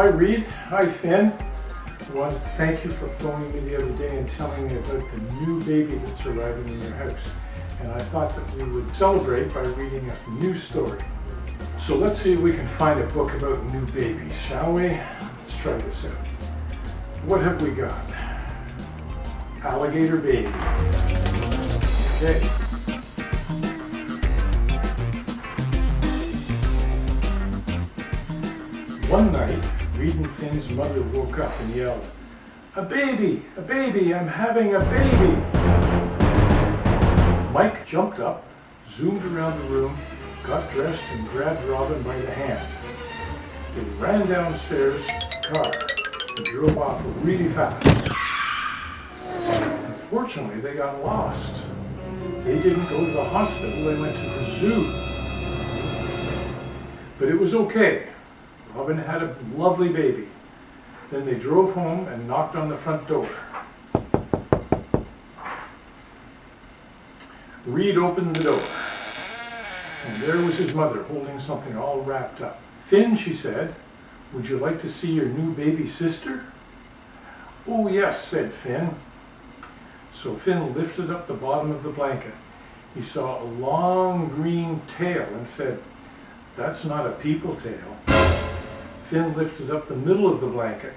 Hi Reed, hi Finn. I want to thank you for phoning me the other day and telling me about the new baby that's arriving in your house. And I thought that we would celebrate by reading a new story. So let's see if we can find a book about new babies, shall we? Let's try this out. What have we got? Alligator baby. Okay. One night, Reed and Finn's mother woke up and yelled, "A baby! A baby! I'm having a baby!" Mike jumped up, zoomed around the room, got dressed and grabbed Robin by the hand. They ran downstairs to the car and drove off really fast. Unfortunately, they got lost. They didn't go to the hospital, they went to the zoo. But it was okay. Robin had a lovely baby. Then they drove home and knocked on the front door. Reed opened the door, and there was his mother holding something all wrapped up. "Finn," she said, "would you like to see your new baby sister?" "Oh yes," said Finn. So Finn lifted up the bottom of the blanket. He saw a long green tail and said, "That's not a people tail." Finn lifted up the middle of the blanket,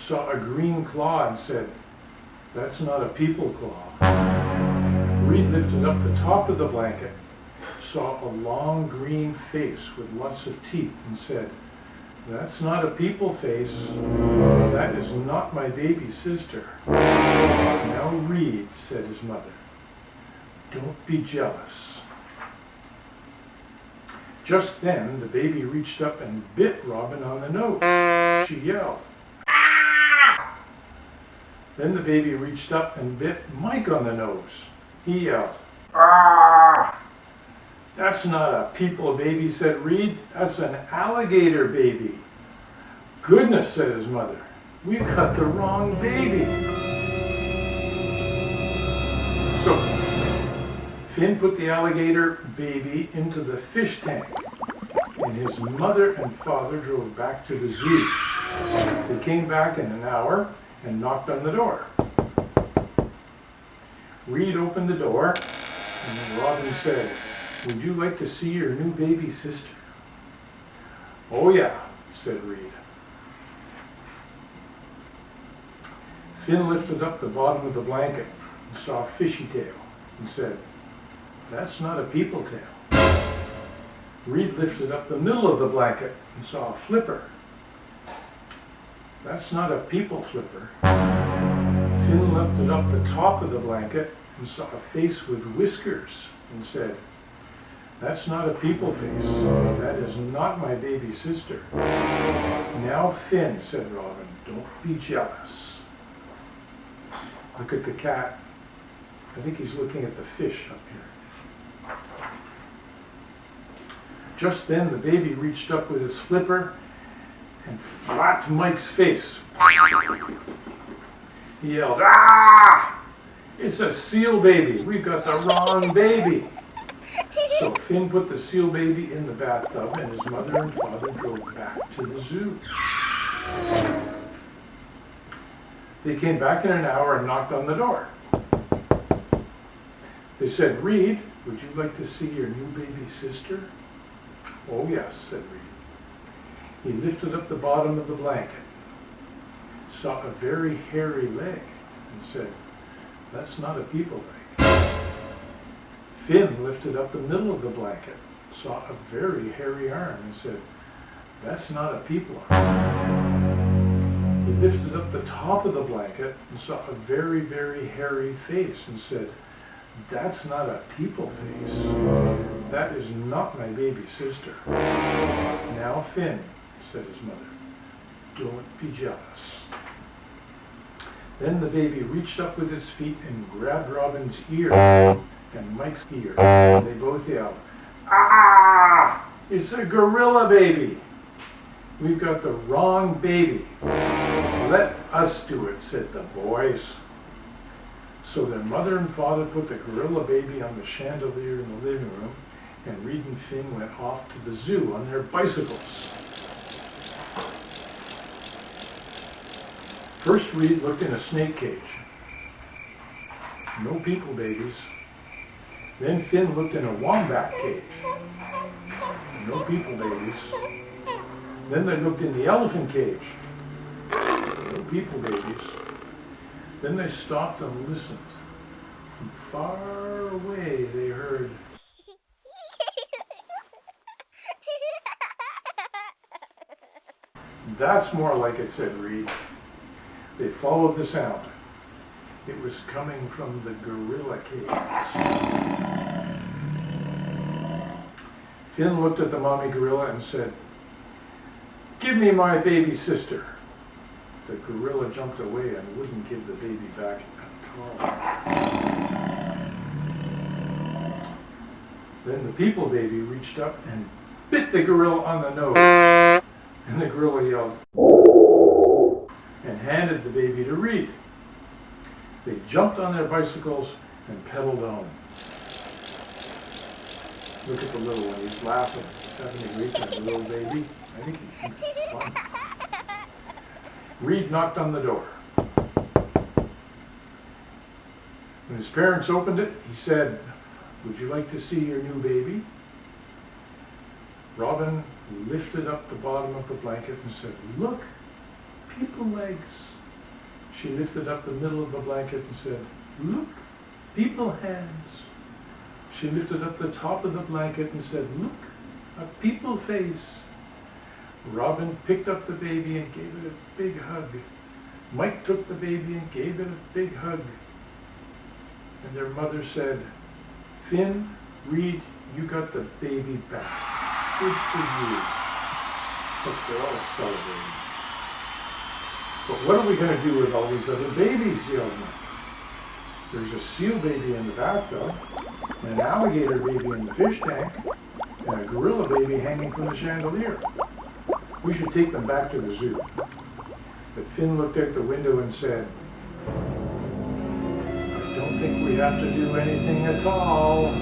saw a green claw and said, "That's not a people claw." Reed lifted up the top of the blanket, saw a long green face with lots of teeth and said, "That's not a people face. That is not my baby sister." "Now Reed," said his mother, "don't be jealous." Just then, the baby reached up and bit Robin on the nose. She yelled, "Ah!" Then the baby reached up and bit Mike on the nose. He yelled, "Ah!" "That's not a people baby," said Reed. "That's an alligator baby." "Goodness," said his mother, "we've got the wrong baby." So Finn put the alligator baby into the fish tank, and his mother and father drove back to the zoo. They came back in an hour and knocked on the door. Reed opened the door, and Robin said, "Would you like to see your new baby sister?" "Oh yeah," said Reed. Finn lifted up the bottom of the blanket and saw a fishy tail and said, "That's not a people tail." Reed lifted up the middle of the blanket and saw a flipper. "That's not a people flipper." Finn lifted up the top of the blanket and saw a face with whiskers and said, "That's not a people face. That is not my baby sister." "Now Finn," said Robin, "don't be jealous." Look at the cat. I think he's looking at the fish up here. Just then the baby reached up with its flipper and flapped Mike's face. He yelled, "Ah! It's a seal baby. We've got the wrong baby." So Finn put the seal baby in the bathtub, and his mother and father drove back to the zoo. They came back in an hour and knocked on the door. They said, "Reed, would you like to see your new baby sister?" "Oh yes," said Reed. He lifted up the bottom of the blanket, saw a very hairy leg, and said, "That's not a people leg." Finn lifted up the middle of the blanket, saw a very hairy arm, and said, "That's not a people arm." He lifted up the top of the blanket and saw a very, very hairy face and said, "That's not a people face. That is not my baby sister." "Now Finn," said his mother, "don't be jealous." Then the baby reached up with his feet and grabbed Robin's ear and Mike's ear, and they both yelled, "Ah! It's a gorilla baby. We've got the wrong baby. Let us do it," said the boys. So their mother and father put the gorilla baby on the chandelier in the living room, and Reed and Finn went off to the zoo on their bicycles. First Reed looked in a snake cage. No people babies. Then Finn looked in a wombat cage. No people babies. Then they looked in the elephant cage. No people babies. Then they stopped and listened. From far away they heard. That's more like it, said Reed. They followed the sound. It was coming from the gorilla cage. Finn looked at the mommy gorilla and said, "Give me my baby sister." The gorilla jumped away and wouldn't give the baby back at all. Then the people baby reached up and bit the gorilla on the nose. And the gorilla yelled and handed the baby to Reed. They jumped on their bicycles and pedaled home. Look at the little one, he's laughing. He's having a great time, the little baby. I think he thinks it's fun. Reed knocked on the door. When his parents opened it, he said, "Would you like to see your new baby?" Robin lifted up the bottom of the blanket and said, "Look, people legs." She lifted up the middle of the blanket and said, "Look, people hands." She lifted up the top of the blanket and said, "Look, a people face." Robin picked up the baby and gave it a big hug. Mike took the baby and gave it a big hug. And their mother said, "Finn, Reed, you got the baby back. Good for you." Look, they're all celebrating. "But what are we going to do with all these other babies?" yelled Mike. "There's a seal baby in the bathtub, and an alligator baby in the fish tank, and a gorilla baby hanging from the chandelier. We should take them back to the zoo." But Finn looked out the window and said, "I don't think we have to do anything at all."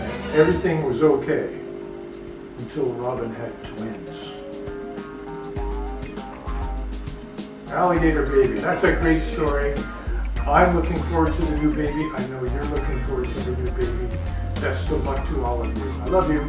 And everything was okay until Robin had twins. Alligator baby, that's a great story. I'm looking forward to the new baby. I know you're looking forward to the new baby. Best of luck to all of you. I love you.